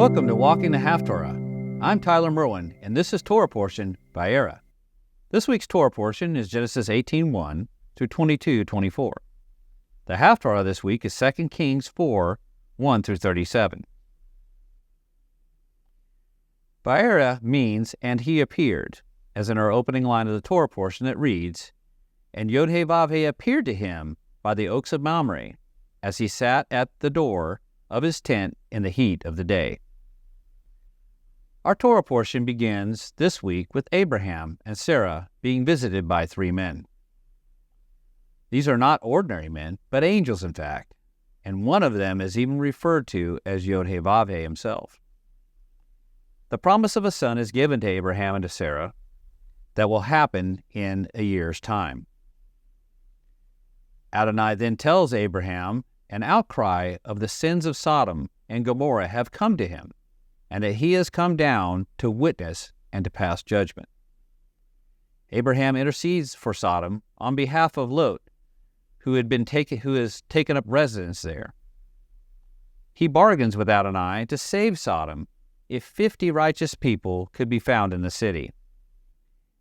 Welcome to Walking the Haftarah. I'm Tyler Merwin, and this is Torah portion VAYERA. This week's Torah portion is Genesis 18:1 through 22:24. The Haftarah this week is 2 Kings 4:1 through 37. VAYERA means, and he appeared, as in our opening line of the Torah portion that reads, And Yod-Heh-Vav-Heh appeared to him by the oaks of Mamre, as he sat at the door of his tent in the heat of the day. Our Torah portion begins this week with Abraham and Sarah being visited by three men. These are not ordinary men, but angels in fact, and one of them is even referred to as Yod-Heh-Vav-Heh himself. The promise of a son is given to Abraham and to Sarah that will happen in a year's time. Adonai then tells Abraham an outcry of the sins of Sodom and Gomorrah have come to him, and that he has come down to witness and to pass judgment. Abraham intercedes for Sodom on behalf of Lot, who has taken up residence there. He bargains with Adonai to save Sodom if 50 righteous people could be found in the city.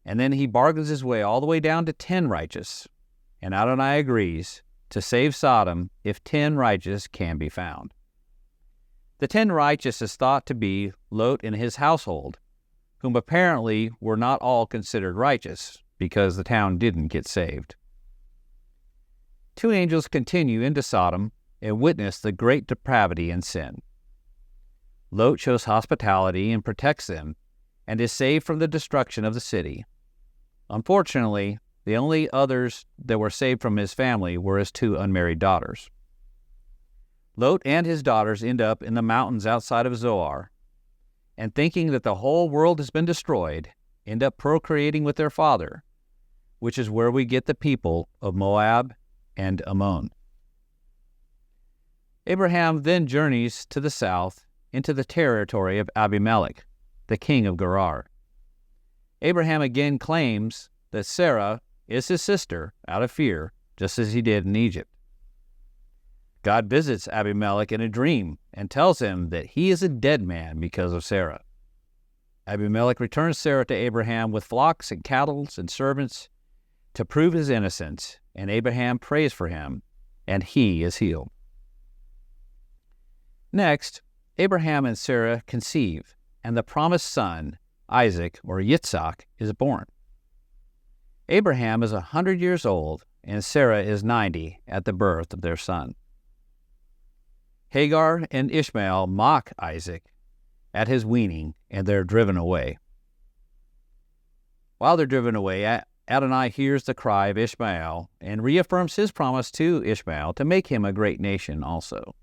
And then he bargains his way all the way down to 10 righteous, and Adonai agrees to save Sodom if 10 righteous can be found. The 10 righteous is thought to be Lot and his household, whom apparently were not all considered righteous because the town didn't get saved. Two angels continue into Sodom and witness the great depravity and sin. Lot shows hospitality and protects them and is saved from the destruction of the city. Unfortunately, the only others that were saved from his family were his 2 unmarried daughters. Lot and his daughters end up in the mountains outside of Zoar, and thinking that the whole world has been destroyed, end up procreating with their father, which is where we get the people of Moab and Ammon. Abraham then journeys to the south into the territory of Abimelech, the king of Gerar. Abraham again claims that Sarah is his sister out of fear, just as he did in Egypt. God visits Abimelech in a dream and tells him that he is a dead man because of Sarah. Abimelech returns Sarah to Abraham with flocks and cattle and servants to prove his innocence, and Abraham prays for him, and he is healed. Next, Abraham and Sarah conceive, and the promised son, Isaac, or Yitzhak, is born. Abraham is 100 years old, and Sarah is 90 at the birth of their son. Hagar and Ishmael mock Isaac at his weaning, and they're driven away. While they're driven away, Adonai hears the cry of Ishmael and reaffirms his promise to Ishmael to make him a great nation also.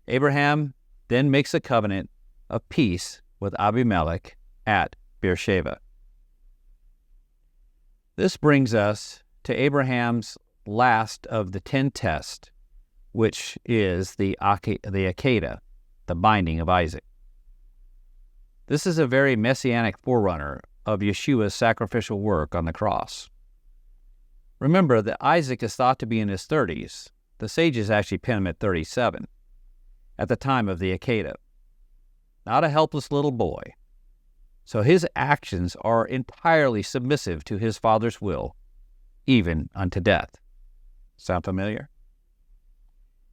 Abraham then makes a covenant of peace with Abimelech at Beersheba. This brings us to Abraham's last of the 10 tests, which is the Akedah, the binding of Isaac. This is a very messianic forerunner of Yeshua's sacrificial work on the cross. Remember that Isaac is thought to be in his 30s. The sages actually pin him at 37 at the time of the Akedah. Not a helpless little boy. So his actions are entirely submissive to his father's will, even unto death. Sound familiar?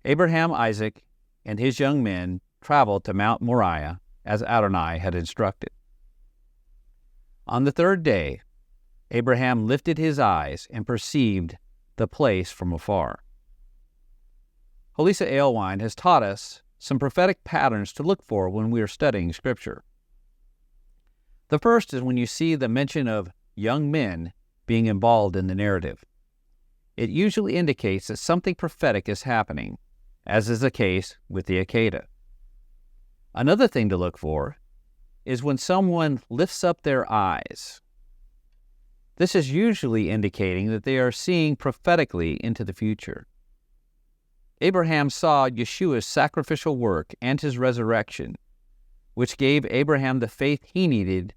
Abraham, Isaac, and his young men traveled to Mount Moriah as Adonai had instructed. On the 3rd day, Abraham lifted his eyes and perceived the place from afar. Holisa Alewine has taught us some prophetic patterns to look for when we are studying Scripture. The first is when you see the mention of young men being involved in the narrative. It usually indicates that something prophetic is happening, as is the case with the Akedah. Another thing to look for is when someone lifts up their eyes. This is usually indicating that they are seeing prophetically into the future. Abraham saw Yeshua's sacrificial work and his resurrection, which gave Abraham the faith he needed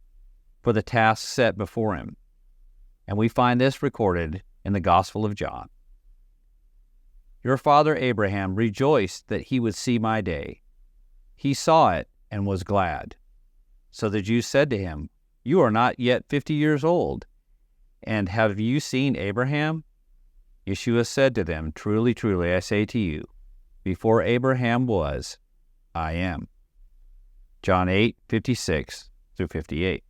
for the task set before him. And we find this recorded in the Gospel of John. Your father Abraham rejoiced that he would see my day. he saw it and was glad. So the Jews said to him, "You are not yet 50 years old, and have you seen Abraham?" Yeshua said to them, "Truly, truly, I say to you, before Abraham was, I am." John 8:56-58.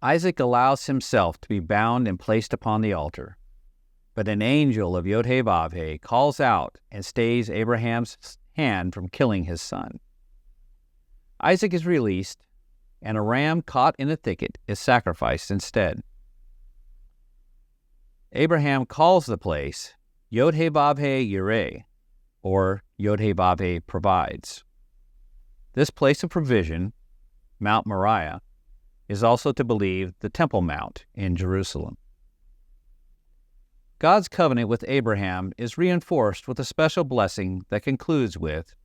Isaac allows himself to be bound and placed upon the altar, but an angel of Yod-Heh-Vav-Heh calls out and stays Abraham's hand from killing his son. Isaac is released, and a ram caught in a thicket is sacrificed instead. Abraham calls the place Yod-Heh-Vav-Heh Yireh, or Yod-Heh-Vav-Heh provides. This place of provision, Mount Moriah, is also to believe the Temple Mount in Jerusalem. God's covenant with Abraham is reinforced with a special blessing that concludes with,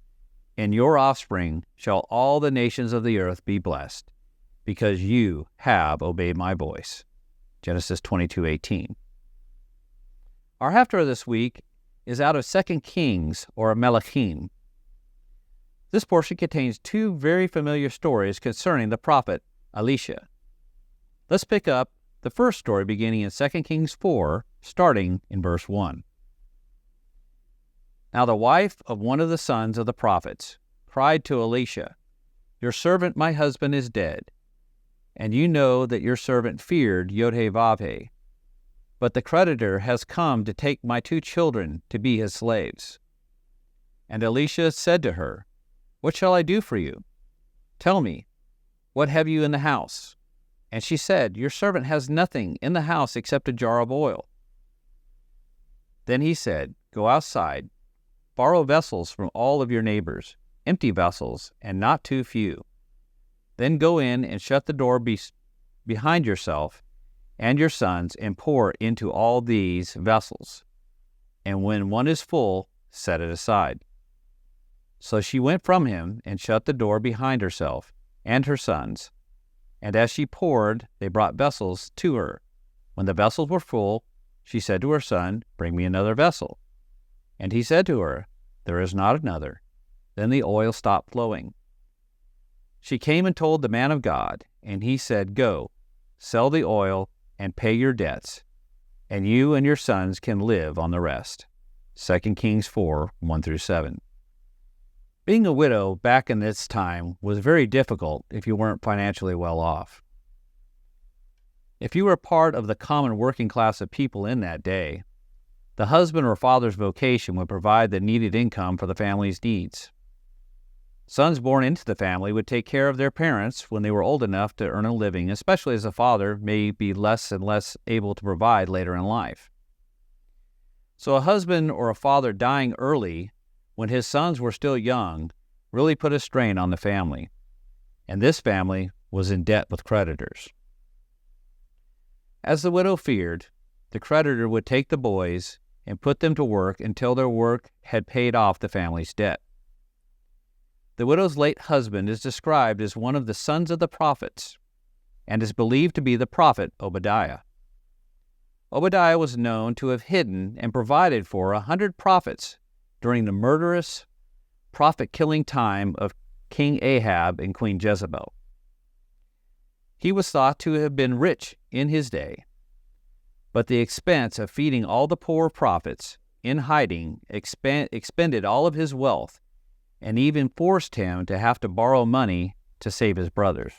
"In your offspring shall all the nations of the earth be blessed, because you have obeyed my voice." Genesis 22:18. Our Haftarah this week is out of 2 Kings, or Melachim. This portion contains two very familiar stories concerning the prophet Elisha. Let's pick up the first story beginning in 2 Kings 4, starting in verse 1. Now the wife of one of the sons of the prophets cried to Elisha, "Your servant my husband is dead, and you know that your servant feared Yod-Heh-Vav-Heh. But the creditor has come to take my 2 children to be his slaves." And Elisha said to her, "What shall I do for you? Tell me, what have you in the house?" And she said, "Your servant has nothing in the house except a jar of oil." Then he said, "Go outside, borrow vessels from all of your neighbors, empty vessels, and not too few. Then go in and shut the door behind yourself and your sons, and pour into all these vessels. And when one is full, set it aside." So she went from him and shut the door behind herself and her sons. And as she poured, they brought vessels to her. When the vessels were full, she said to her son, "Bring me another vessel." And he said to her, "There is not another." Then the oil stopped flowing. She came and told the man of God, and he said, "Go, sell the oil and pay your debts, and you and your sons can live on the rest." 2 Kings 4, 1-7. Being a widow back in this time was very difficult if you weren't financially well off. If you were part of the common working class of people in that day, the husband or father's vocation would provide the needed income for the family's needs. Sons born into the family would take care of their parents when they were old enough to earn a living, especially as the father may be less and less able to provide later in life. So a husband or a father dying early when his sons were still young really put a strain on the family, and this family was in debt with creditors. As the widow feared, the creditor would take the boys and put them to work until their work had paid off the family's debt. The widow's late husband is described as one of the sons of the prophets and is believed to be the prophet Obadiah. Obadiah was known to have hidden and provided for 100 prophets during the murderous, prophet-killing time of King Ahab and Queen Jezebel. He was thought to have been rich in his day, but the expense of feeding all the poor prophets in hiding expended all of his wealth and even forced him to have to borrow money to save his brothers.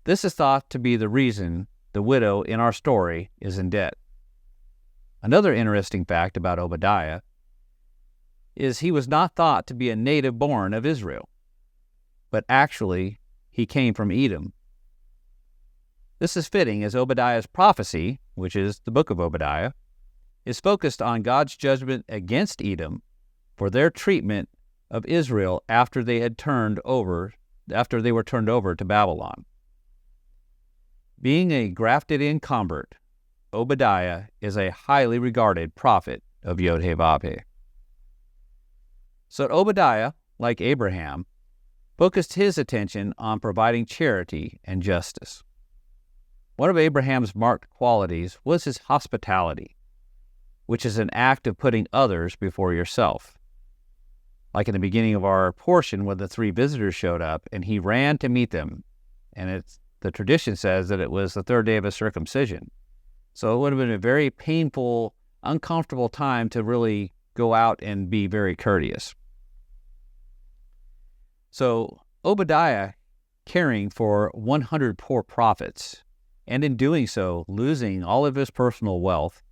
This is thought to be the reason the widow in our story is in debt. Another interesting fact about Obadiah is he was not thought to be a native born of Israel, but actually he came from Edom. This is fitting as Obadiah's prophecy, which is the book of Obadiah, is focused on God's judgment against Edom for their treatment of Israel after they were turned over to Babylon. Being a grafted-in convert, Obadiah is a highly regarded prophet of Yod-Heh-Vav-Heh. So Obadiah, like Abraham, focused his attention on providing charity and justice. One of Abraham's marked qualities was his hospitality, which is an act of putting others before yourself. Like in the beginning of our portion when the 3 visitors showed up and he ran to meet them. And the tradition says that it was the 3rd day of his circumcision. So it would have been a very painful, uncomfortable time to really go out and be very courteous. So Obadiah, caring for 100 poor prophets, and in doing so, losing all of his personal wealth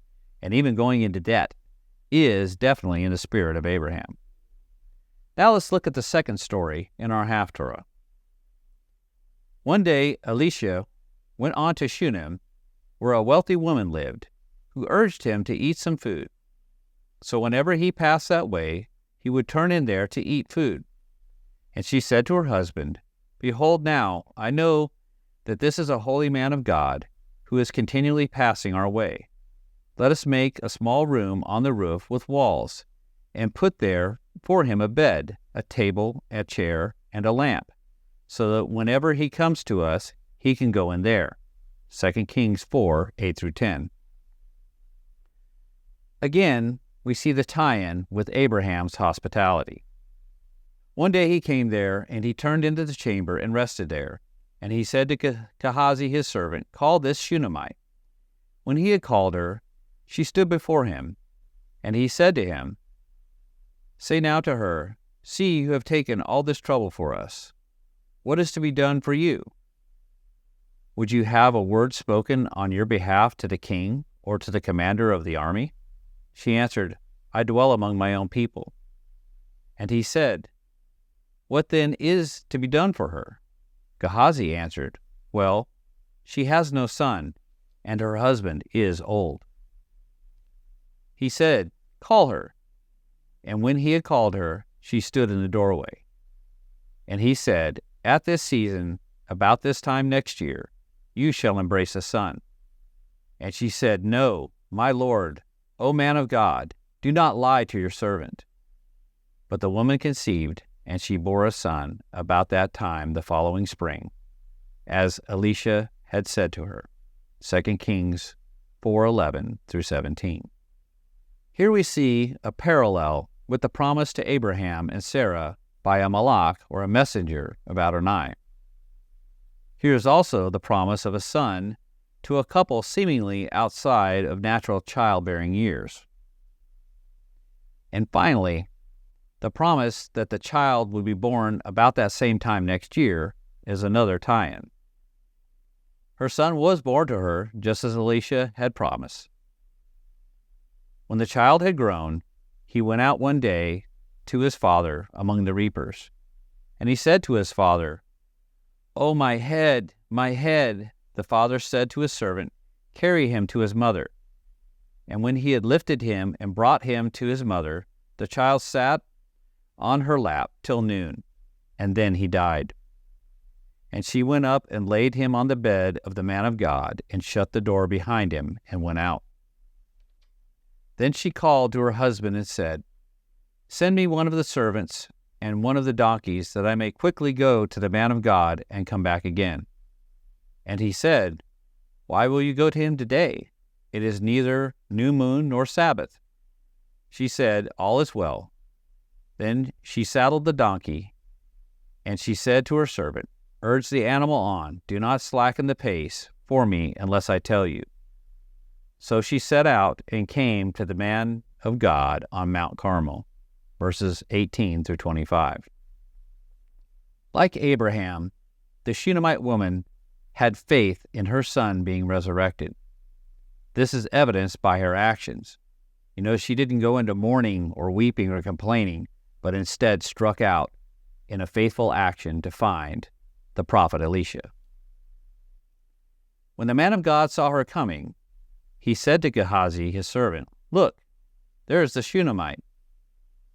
and even going into debt, is definitely in the spirit of Abraham. Now let's look at the second story in our Haftarah. One day, Elisha went on to Shunem, where a wealthy woman lived, who urged him to eat some food. So whenever he passed that way, he would turn in there to eat food. And she said to her husband, "Behold now, I know that this is a holy man of God, who is continually passing our way. Let us make a small room on the roof with walls, and put there for him a bed, a table, a chair, and a lamp, so that whenever he comes to us, he can go in there." 2 Kings 4, 8-10. Again, we see the tie-in with Abraham's hospitality. One day he came there, and he turned into the chamber and rested there. And he said to Gehazi his servant, "Call this Shunammite." When he had called her, she stood before him, and he said to him, "Say now to her, See, you have taken all this trouble for us. What is to be done for you? Would you have a word spoken on your behalf to the king or to the commander of the army?" She answered, "I dwell among my own people." And he said, "What then is to be done for her?" Gehazi answered, "Well, she has no son, and her husband is old." He said, "Call her." And when he had called her, she stood in the doorway. And he said, "At this season, about this time next year, you shall embrace a son." And she said, "No, my lord, O man of God, do not lie to your servant." But the woman conceived, and she bore a son about that time the following spring, as Elisha had said to her. 2 Kings 4:11-17. Here we see a parallel with the promise to Abraham and Sarah by a malach, or a messenger, of Adonai. Here is also the promise of a son to a couple seemingly outside of natural childbearing years. And finally, the promise that the child would be born about that same time next year is another tie-in. Her son was born to her just as Elisha had promised. When the child had grown, he went out one day to his father among the reapers. And he said to his father, "Oh, my head, my head." The father said to his servant, "Carry him to his mother." And when he had lifted him and brought him to his mother, the child sat on her lap till noon, and then he died. And she went up and laid him on the bed of the man of God, and shut the door behind him, and went out. Then she called to her husband and said, "Send me one of the servants and one of the donkeys, that I may quickly go to the man of God and come back again." And he said, "Why will you go to him today? It is neither new moon nor Sabbath." She said, "All is well." Then she saddled the donkey, and she said to her servant, "Urge the animal on, do not slacken the pace for me unless I tell you." So she set out and came to the man of God on Mount Carmel, verses 18-25. Like Abraham, the Shunammite woman had faith in her son being resurrected. This is evidenced by her actions. She didn't go into mourning or weeping or complaining, but instead struck out in a faithful action to find the prophet Elisha. When the man of God saw her coming, he said to Gehazi, his servant, "Look, there is the Shunammite.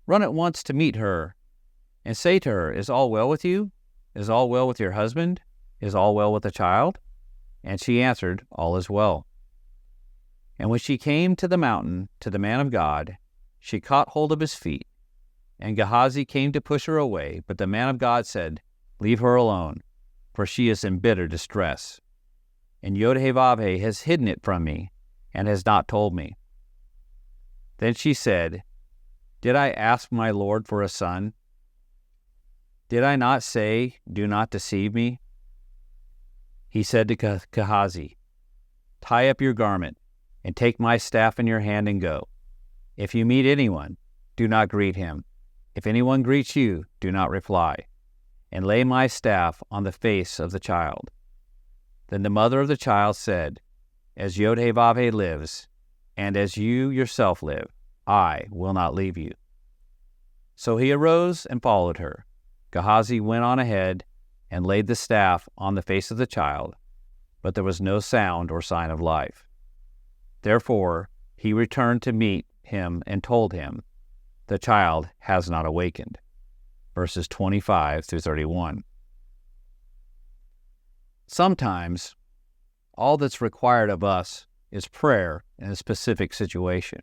Run at once to meet her, and say to her, 'Is all well with you? Is all well with your husband? Is all well with the child?' And she answered, 'All is well.' And when she came to the mountain, to the man of God, she caught hold of his feet. And Gehazi came to push her away, but the man of God said, 'Leave her alone, for she is in bitter distress. And Yod-Heh-Vav-Heh has hidden it from me, and has not told me.' Then she said, Did I ask my Lord for a son? Did I not say, do not deceive me? He said to Gehazi, tie up your garment, and take my staff in your hand and go. If you meet anyone, do not greet him. If anyone greets you, do not reply. And lay my staff on the face of the child. Then the mother of the child said, as Yod-Heh-Vav-Heh lives, and as you yourself live, I will not leave you. So he arose and followed her. Gehazi went on ahead and laid the staff on the face of the child, but there was no sound or sign of life. Therefore he returned to meet him and told him, the child has not awakened. Verses 25 through 31. Sometimes all that's required of us is prayer in a specific situation.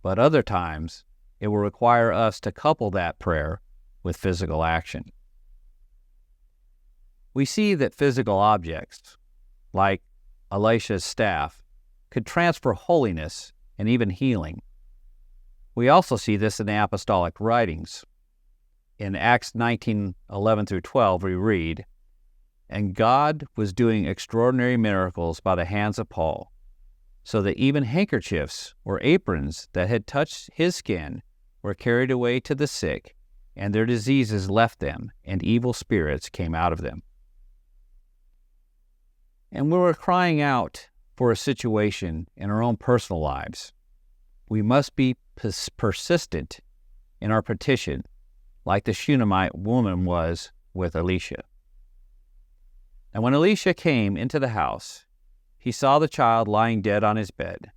But other times, it will require us to couple that prayer with physical action. We see that physical objects, like Elisha's staff, could transfer holiness and even healing. We also see this in the apostolic writings. In Acts 19:11 through 12, we read, and God was doing extraordinary miracles by the hands of Paul, so that even handkerchiefs or aprons that had touched his skin were carried away to the sick, and their diseases left them, and evil spirits came out of them. And when we're crying out for a situation in our own personal lives, we must be persistent in our petition, like the Shunammite woman was with Elisha. And when Elisha came into the house, he saw the child lying dead on his bed.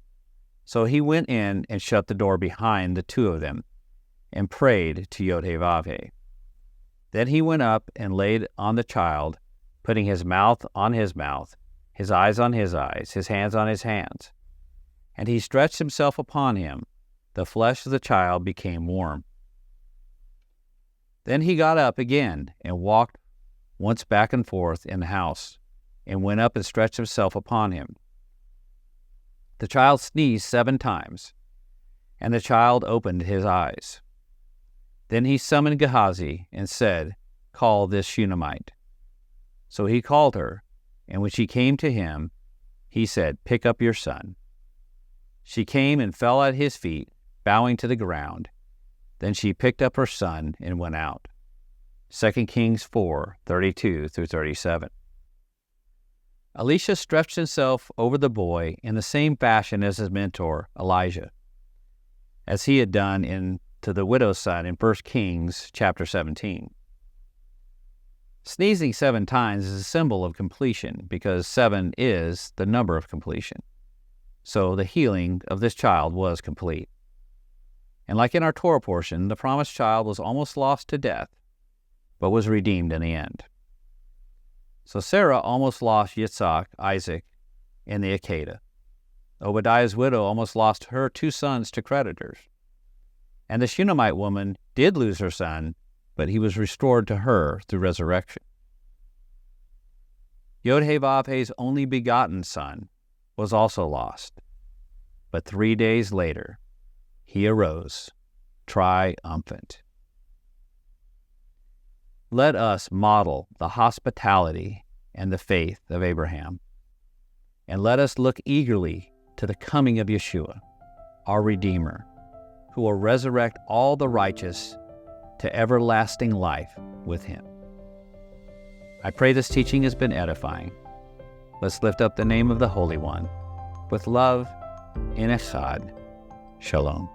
So he went in and shut the door behind the two of them, and prayed to Yod-Heh-Vav-Heh. Then he went up and laid on the child, putting his mouth on his mouth, his eyes on his eyes, his hands on his hands. And he stretched himself upon him. The flesh of the child became warm. Then he got up again and walked once back and forth in the house, and went up and stretched himself upon him. The child sneezed 7 times, and the child opened his eyes. Then he summoned Gehazi and said, call this Shunammite. So he called her, and when she came to him, he said, pick up your son. She came and fell at his feet, bowing to the ground. Then she picked up her son and went out. 2 Kings 4:32 through 37. Elisha stretched himself over the boy in the same fashion as his mentor, Elijah, as he had done to the widow's son in 1 Kings chapter 17. Sneezing 7 times is a symbol of completion because 7 is the number of completion. So the healing of this child was complete. And like in our Torah portion, the promised child was almost lost to death, but was redeemed in the end. So Sarah almost lost Yitzhak, Isaac, in the Akedah. Obadiah's widow almost lost her 2 sons to creditors. And the Shunammite woman did lose her son, but he was restored to her through resurrection. Yod-Heh-Vav-Heh's only begotten son was also lost, but 3 days later he arose, triumphant. Let us model the hospitality and the faith of Abraham, and let us look eagerly to the coming of Yeshua, our Redeemer, who will resurrect all the righteous to everlasting life with him. I pray this teaching has been edifying. Let's lift up the name of the Holy One with love in Echad. Shalom.